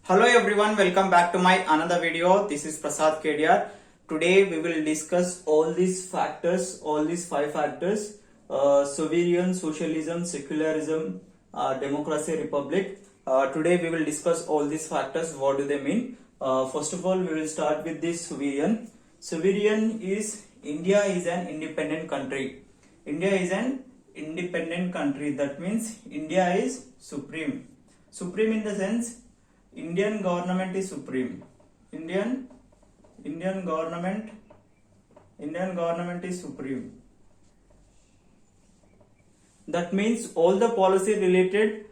Hello everyone, welcome back to my another video. This is Prasad Kedia. Today we will discuss all these factors, all these five factors: sovereign, socialism, secularism, democracy, republic. Today we will discuss all these factors. What do they mean? First of all, we will start with this sovereign. Sovereign is India is an independent country. India is an independent country. That means India is supreme. Supreme in the sense Indian government is supreme. Indian government is supreme. That means all the policy related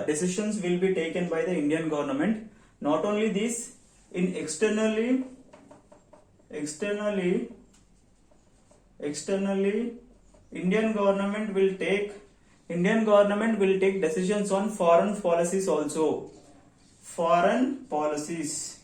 decisions will be taken by the Indian government. Not only this, in externally Indian government will take decisions on foreign policies also. Foreign policies.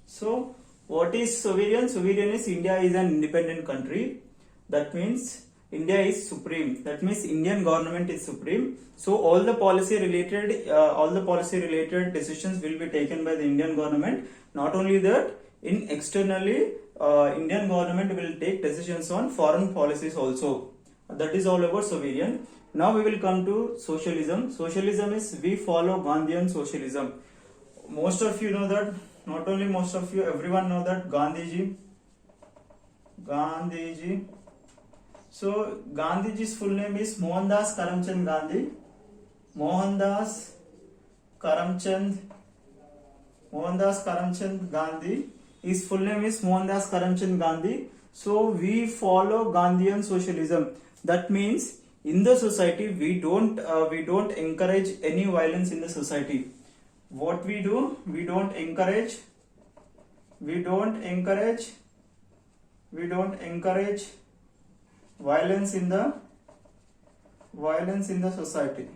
So, what is sovereign? Sovereign is India is an independent country. That means India is supreme. That means Indian government is supreme. So, all the policy related decisions will be taken by the Indian government. Not only that, in externally, Indian government will take decisions on foreign policies also. That is all about sovereign. Now we will come to socialism. Socialism is we follow Gandhian socialism. Most of you know that. Not only most of you, everyone know that Gandhiji. So Gandhiji's full name is Mohandas Karamchand Gandhi. Mohandas Karamchand Gandhi. His full name is Mohandas Karamchand Gandhi. So we follow Gandhian socialism. That means in the society we don't encourage any violence in the society. What we do? We don't encourage violence in the society.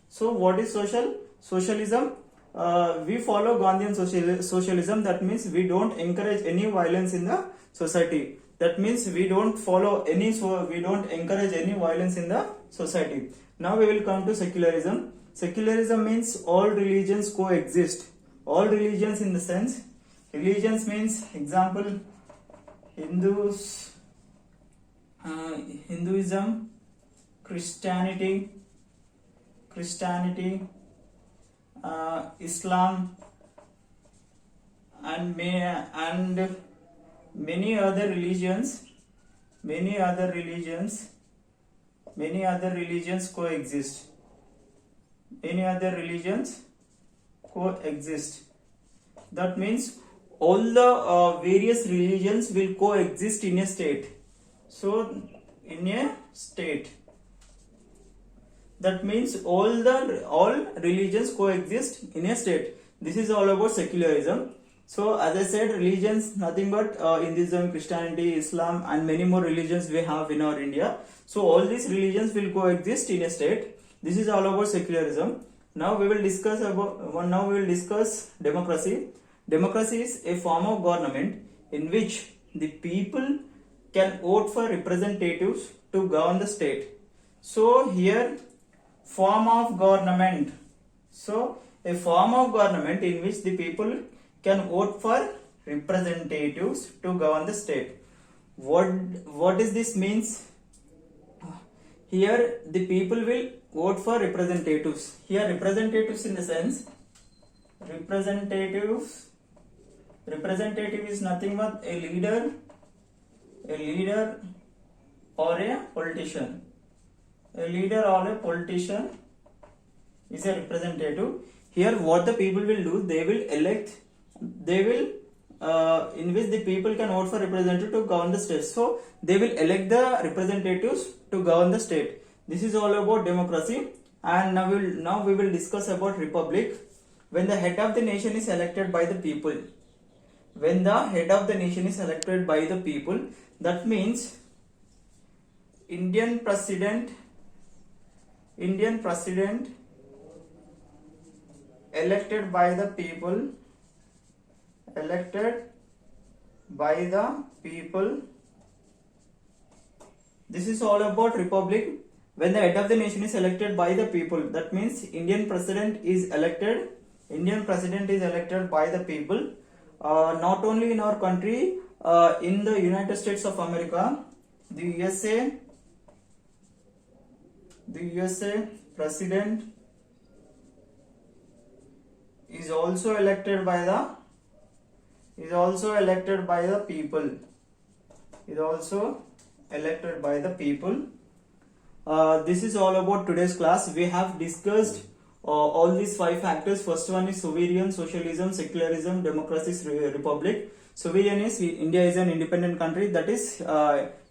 So what is socialism? We follow Gandhian socialism. That means we don't encourage any violence in the society. That means we don't encourage any violence in the society. Now we will come to secularism. Secularism means all religions coexist. All religions in the sense, religions means example Hinduism, Christianity, Islam, and many other religions coexist. That means all the various religions will coexist in a state. So in a state, that means all religions coexist in a state. This is all about secularism. So as I said, religions nothing but Hinduism, Christianity, Islam, and many more religions we have in our India. So all these religions will coexist in a state. This is all about secularism. Now we will discuss democracy. Democracy is a form of government in which the people can vote for representatives to govern the state. So here, form of government. So a form of government in which the people can vote for representatives to govern the state. What does this means? Here the people will vote for representatives. Here representatives in the sense, representative is nothing but a leader or a politician. A leader or a politician is a representative. Here what the people will do, in which the people can vote for representative to govern the state. So they will elect the representatives to govern the state. This is all about democracy. And now we will discuss about republic. When the head of the nation is elected by the people. That means Indian president elected by the people This is all about republic. When the head of the nation is elected by the people, that means Indian president is elected. Indian president is elected by the people. Not only in our country, in the United States of America, the USA president is also elected by the people. Is also elected by the people. This is all about today's class. We have discussed all these 5 factors. First one is sovereign, socialism, secularism, democracy, republic. Sovereign is India is an independent country, that is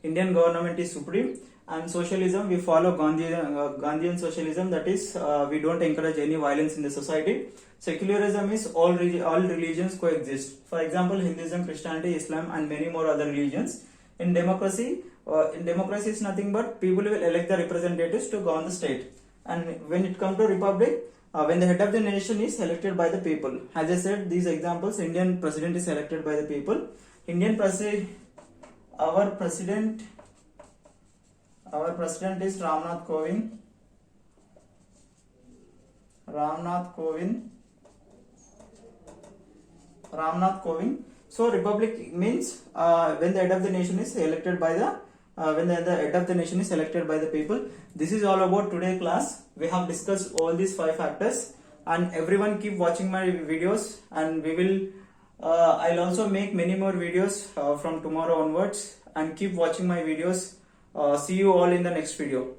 Indian government is supreme. And socialism, we follow Gandhian socialism, that is we don't encourage any violence in the society. Secularism is all religions coexist. For example, Hinduism, Christianity, Islam, and many more other religions. In democracy is nothing but people will elect the representatives to govern the state. And when it comes to republic, when the head of the nation is elected by the people. As I said, these examples, Indian president is elected by the people. Our president is Ramnath Kovind. So republic means when the head of the nation is elected by the people. This is all about today class. We have discussed all these 5 factors, and everyone keep watching my videos, and we will I'll also make many more videos from tomorrow onwards, and keep watching my videos. See you all in the next video.